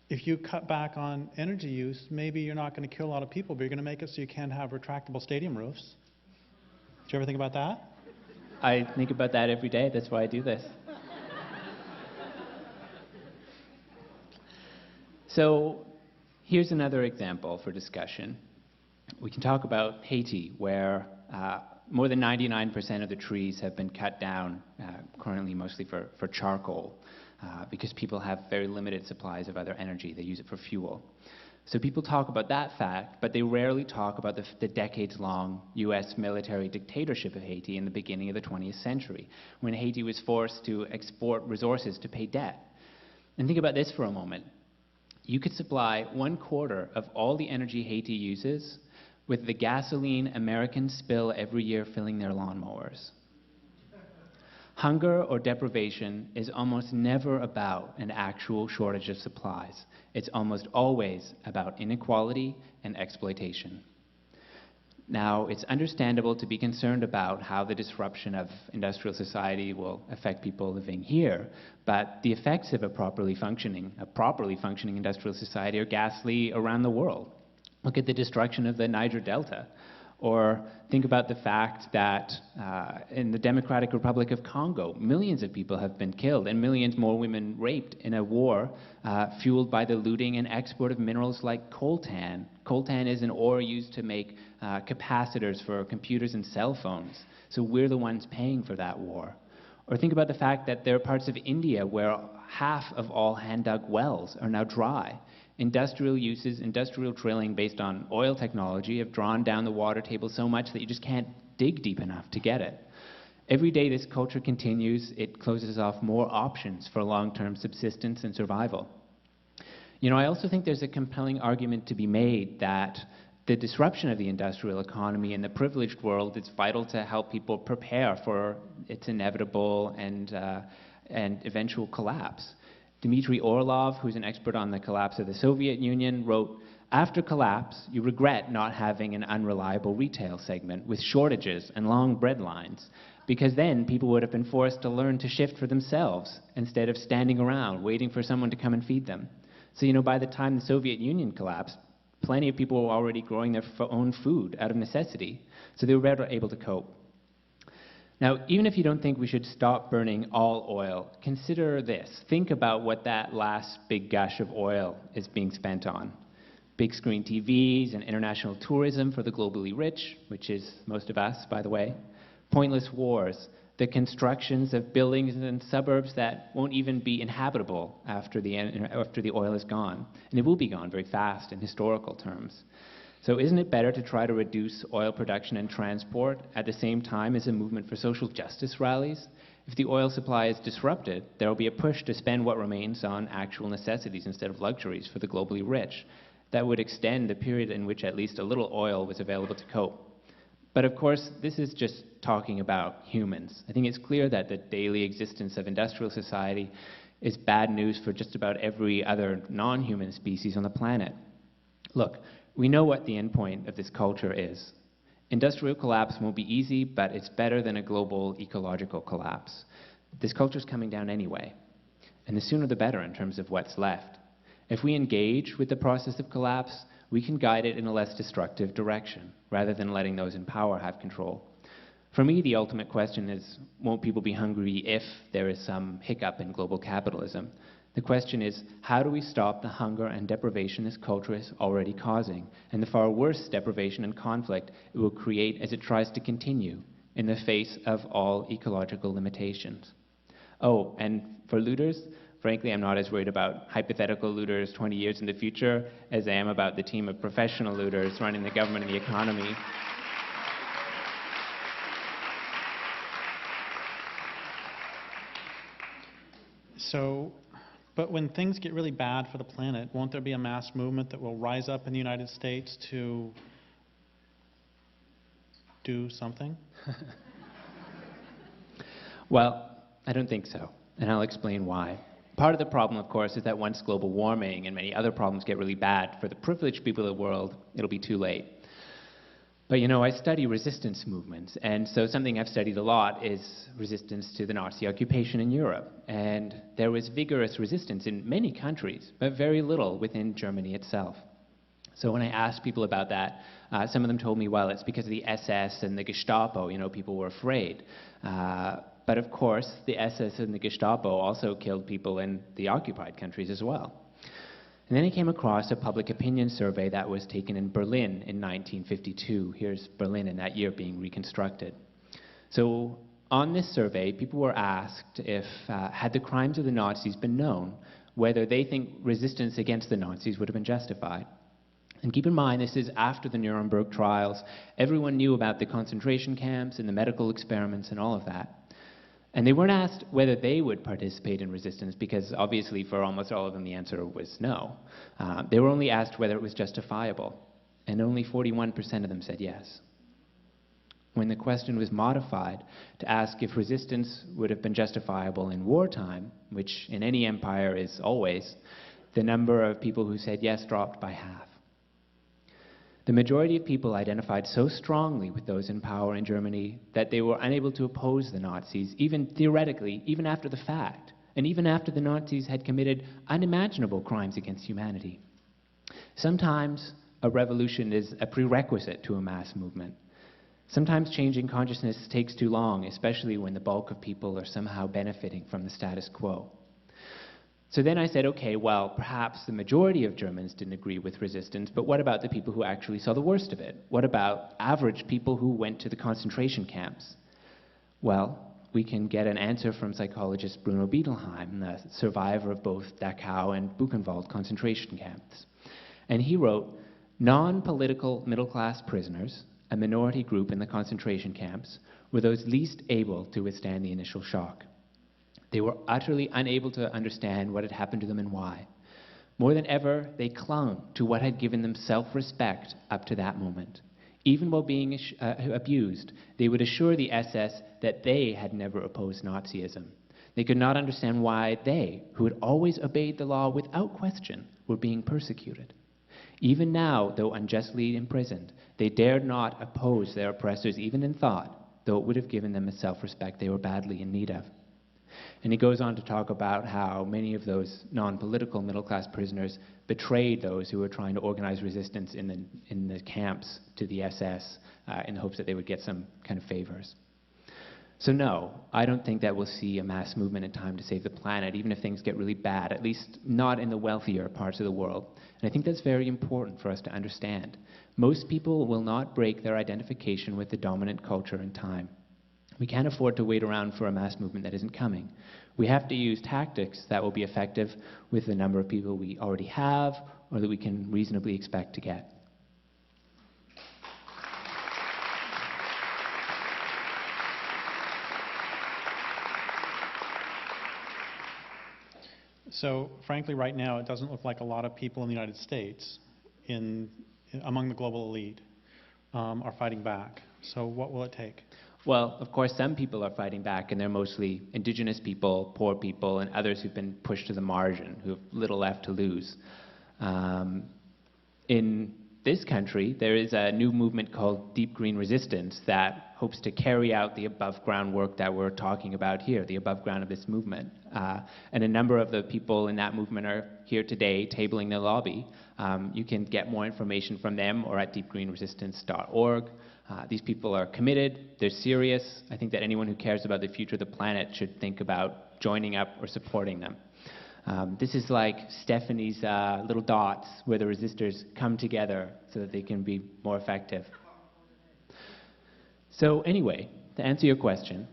if you cut back on energy use, maybe you're not going to kill a lot of people, but you're going to make it so you can't have retractable stadium roofs. Did you ever think about that? I think about that every day. That's why I do this. So here's another example for discussion. We can talk about Haiti, where more than 99% of the trees have been cut down, currently mostly for charcoal, because people have very limited supplies of other energy. They use it for fuel. So people talk about that fact, but they rarely talk about the decades-long US military dictatorship of Haiti in the beginning of the 20th century, when Haiti was forced to export resources to pay debt. And think about this for a moment. You could supply 1/4 of all the energy Haiti uses with the gasoline Americans spill every year filling their lawnmowers. Hunger or deprivation is almost never about an actual shortage of supplies. It's almost always about inequality and exploitation. Now, it's understandable to be concerned about how the disruption of industrial society will affect people living here, but the effects of a properly functioning industrial society are ghastly around the world. Look at the destruction of the Niger Delta. Or think about the fact that in the Democratic Republic of Congo, millions of people have been killed and millions more women raped in a war fueled by the looting and export of minerals like coltan. Coltan is an ore used to make capacitors for computers and cell phones. So we're the ones paying for that war. Or think about the fact that there are parts of India where half of all hand-dug wells are now dry. Industrial uses, industrial drilling based on oil technology have drawn down the water table so much that you just can't dig deep enough to get it. Every day this culture continues, it closes off more options for long-term subsistence and survival. You know, I also think there's a compelling argument to be made that the disruption of the industrial economy in the privileged world is vital to help people prepare for its inevitable and and eventual collapse. Dmitry Orlov, who's an expert on the collapse of the Soviet Union, wrote, "After collapse, you regret not having an unreliable retail segment with shortages and long bread lines, because then people would have been forced to learn to shift for themselves instead of standing around waiting for someone to come and feed them." So, by the time the Soviet Union collapsed, plenty of people were already growing their own food out of necessity, so they were better able to cope. Now, even if you don't think we should stop burning all oil, consider this. Think about what that last big gush of oil is being spent on. Big screen TVs and international tourism for the globally rich, which is most of us, by the way. Pointless wars, the constructions of buildings and suburbs that won't even be inhabitable after the oil is gone. And it will be gone very fast in historical terms. So isn't it better to try to reduce oil production and transport at the same time as a movement for social justice rallies? If the oil supply is disrupted, there will be a push to spend what remains on actual necessities instead of luxuries for the globally rich. That would extend the period in which at least a little oil was available to cope. But of course, this is just talking about humans. I think it's clear that the daily existence of industrial society is bad news for just about every other non-human species on the planet. Look, we know what the endpoint of this culture is. Industrial collapse won't be easy, but it's better than a global ecological collapse. This culture is coming down anyway, and the sooner the better in terms of what's left. If we engage with the process of collapse, we can guide it in a less destructive direction, rather than letting those in power have control. For me, the ultimate question is, won't people be hungry if there is some hiccup in global capitalism? The question is, how do we stop the hunger and deprivation this culture is already causing, and the far worse deprivation and conflict it will create as it tries to continue in the face of all ecological limitations? Oh, and for looters, frankly, I'm not as worried about hypothetical looters 20 years in the future as I am about the team of professional looters running the government and the economy. But when things get really bad for the planet, won't there be a mass movement that will rise up in the United States to do something? Well, I don't think so, and I'll explain why. Part of the problem, of course, is that once global warming and many other problems get really bad for the privileged people of the world, it'll be too late. But I study resistance movements, and so something I've studied a lot is resistance to the Nazi occupation in Europe. And there was vigorous resistance in many countries, but very little within Germany itself. So when I asked people about that, some of them told me, well, it's because of the SS and the Gestapo, people were afraid. But of course, the SS and the Gestapo also killed people in the occupied countries as well. And then I came across a public opinion survey that was taken in Berlin in 1952. Here's Berlin in that year being reconstructed. So on this survey, people were asked if, had the crimes of the Nazis been known, whether they think resistance against the Nazis would have been justified. And keep in mind, this is after the Nuremberg trials. Everyone knew about the concentration camps and the medical experiments and all of that. And they weren't asked whether they would participate in resistance, because obviously for almost all of them the answer was no. They were only asked whether it was justifiable, and only 41% of them said yes. When the question was modified to ask if resistance would have been justifiable in wartime, which in any empire is always, the number of people who said yes dropped by half. The majority of people identified so strongly with those in power in Germany that they were unable to oppose the Nazis, even theoretically, even after the fact, and even after the Nazis had committed unimaginable crimes against humanity. Sometimes a revolution is a prerequisite to a mass movement. Sometimes changing consciousness takes too long, especially when the bulk of people are somehow benefiting from the status quo. So then I said, okay, well, perhaps the majority of Germans didn't agree with resistance, but what about the people who actually saw the worst of it? What about average people who went to the concentration camps? Well, we can get an answer from psychologist Bruno Biedelheim, the survivor of both Dachau and Buchenwald concentration camps. And he wrote, non-political middle-class prisoners, a minority group in the concentration camps, were those least able to withstand the initial shock. They were utterly unable to understand what had happened to them and why. More than ever, they clung to what had given them self-respect up to that moment. Even while being abused, they would assure the SS that they had never opposed Nazism. They could not understand why they, who had always obeyed the law without question, were being persecuted. Even now, though unjustly imprisoned, they dared not oppose their oppressors even in thought, though it would have given them a self-respect they were badly in need of. And he goes on to talk about how many of those non-political middle-class prisoners betrayed those who were trying to organize resistance in the camps to the SS in the hopes that they would get some kind of favors. So no, I don't think that we'll see a mass movement in time to save the planet, even if things get really bad, at least not in the wealthier parts of the world. And I think that's very important for us to understand. Most people will not break their identification with the dominant culture in time. We can't afford to wait around for a mass movement that isn't coming. We have to use tactics that will be effective with the number of people we already have or that we can reasonably expect to get. So, frankly, right now, it doesn't look like a lot of people in the United States, among the global elite, are fighting back. So what will it take? Well, of course, some people are fighting back, and they're mostly indigenous people, poor people, and others who've been pushed to the margin, who have little left to lose. In this country, there is a new movement called Deep Green Resistance that hopes to carry out the above-ground work that we're talking about here, the above ground of this movement. And a number of the people in that movement are here today, tabling the lobby. You can get more information from them or at deepgreenresistance.org. These people are committed, they're serious. I think that anyone who cares about the future of the planet should think about joining up or supporting them. This is like Stephanie's little dots where the resistors come together so that they can be more effective. So anyway, to answer your question,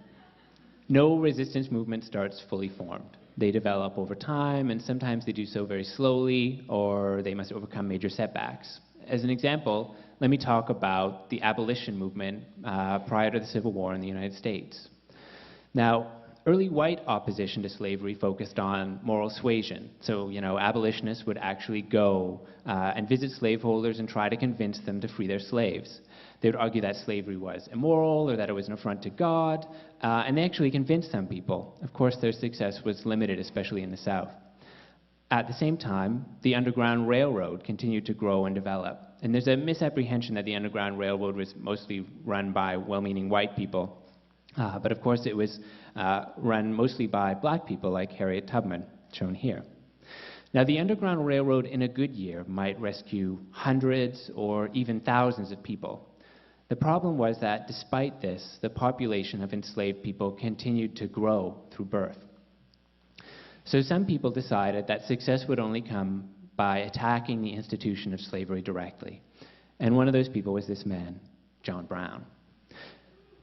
no resistance movement starts fully formed. They develop over time, and sometimes they do so very slowly, or they must overcome major setbacks. As an example, let me talk about the abolition movement prior to the Civil War in the United States. Now, early white opposition to slavery focused on moral suasion. So, abolitionists would actually go and visit slaveholders and try to convince them to free their slaves. They would argue that slavery was immoral or that it was an affront to God, and they actually convinced some people. Of course, their success was limited, especially in the South. At the same time, the Underground Railroad continued to grow and develop. And there's a misapprehension that the Underground Railroad was mostly run by well-meaning white people. But of course, it was run mostly by black people like Harriet Tubman, shown here. Now, the Underground Railroad in a good year might rescue hundreds or even thousands of people. The problem was that despite this, the population of enslaved people continued to grow through birth. So some people decided that success would only come by attacking the institution of slavery directly. And one of those people was this man, John Brown.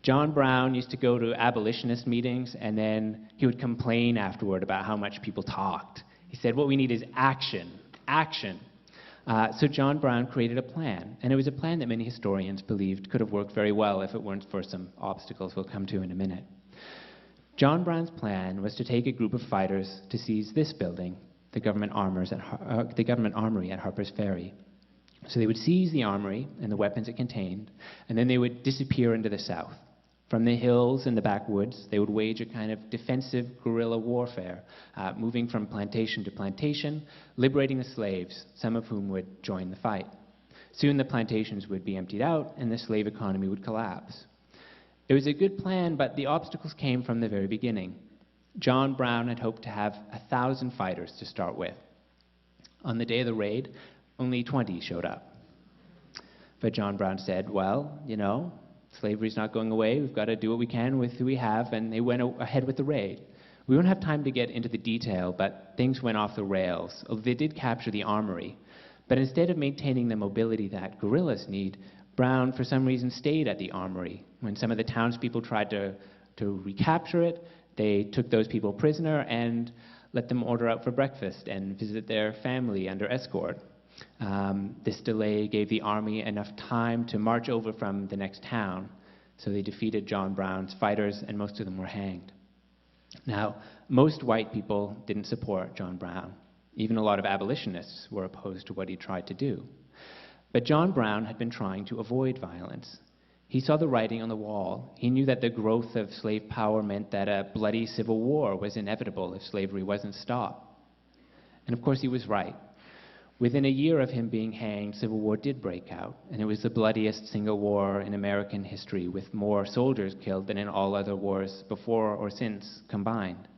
John Brown used to go to abolitionist meetings, and then he would complain afterward about how much people talked. He said, what we need is action, action. So John Brown created a plan, and it was a plan that many historians believed could have worked very well if it weren't for some obstacles we'll come to in a minute. John Brown's plan was to take a group of fighters to seize this building, the government armory at Harper's Ferry. So they would seize the armory and the weapons it contained, and then they would disappear into the South. From the hills and the backwoods, they would wage a kind of defensive guerrilla warfare, moving from plantation to plantation, liberating the slaves, some of whom would join the fight. Soon the plantations would be emptied out, and the slave economy would collapse. It was a good plan, but the obstacles came from the very beginning. John Brown had hoped to have 1,000 fighters to start with. On the day of the raid, only 20 showed up. But John Brown said, well, slavery's not going away. We've got to do what we can with who we have, and they went ahead with the raid. We won't have time to get into the detail, but things went off the rails. They did capture the armory, but instead of maintaining the mobility that guerrillas need, Brown, for some reason, stayed at the armory. When some of the townspeople tried to recapture it, they took those people prisoner and let them order out for breakfast and visit their family under escort. This delay gave the army enough time to march over from the next town, so they defeated John Brown's fighters, and most of them were hanged. Now, most white people didn't support John Brown. Even a lot of abolitionists were opposed to what he tried to do. But John Brown had been trying to avoid violence. He saw the writing on the wall. He knew that the growth of slave power meant that a bloody civil war was inevitable if slavery wasn't stopped. And of course, he was right. Within a year of him being hanged, civil war did break out, and it was the bloodiest single war in American history, with more soldiers killed than in all other wars before or since combined.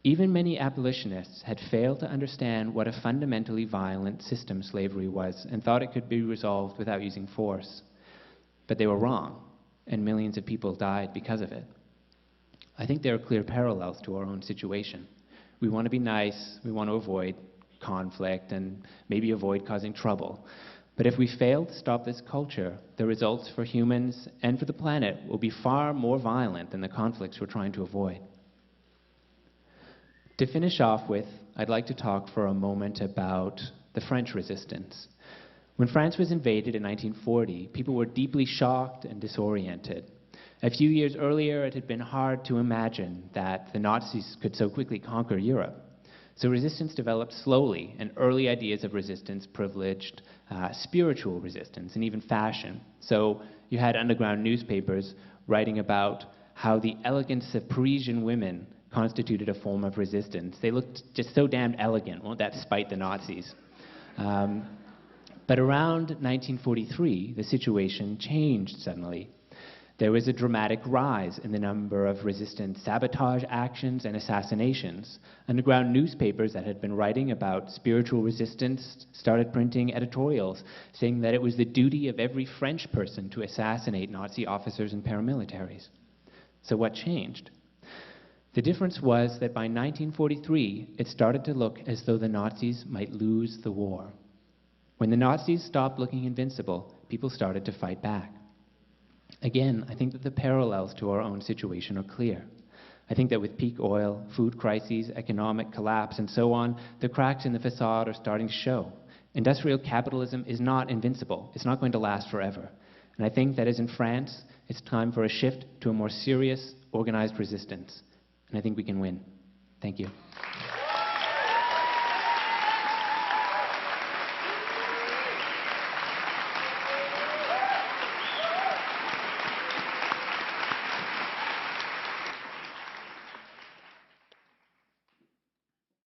Even many abolitionists had failed to understand what a fundamentally violent system slavery was and thought it could be resolved without using force. But they were wrong, and millions of people died because of it. I think there are clear parallels to our own situation. We want to be nice, we want to avoid conflict, and maybe avoid causing trouble. But if we fail to stop this culture, the results for humans and for the planet will be far more violent than the conflicts we're trying to avoid. To finish off with, I'd like to talk for a moment about the French resistance. When France was invaded in 1940, people were deeply shocked and disoriented. A few years earlier, it had been hard to imagine that the Nazis could so quickly conquer Europe. So resistance developed slowly, and early ideas of resistance privileged spiritual resistance and even fashion. So you had underground newspapers writing about how the elegance of Parisian women constituted a form of resistance. They looked just so damned elegant. Won't that spite the Nazis? But around 1943, the situation changed suddenly. There was a dramatic rise in the number of resistant sabotage actions and assassinations. Underground newspapers that had been writing about spiritual resistance started printing editorials saying that it was the duty of every French person to assassinate Nazi officers and paramilitaries. So what changed? The difference was that by 1943, it started to look as though the Nazis might lose the war. When the Nazis stopped looking invincible, people started to fight back. Again, I think that the parallels to our own situation are clear. I think that with peak oil, food crises, economic collapse, and so on, the cracks in the facade are starting to show. Industrial capitalism is not invincible. It's not going to last forever. And I think that as in France, it's time for a shift to a more serious, organized resistance. And I think we can win. Thank you.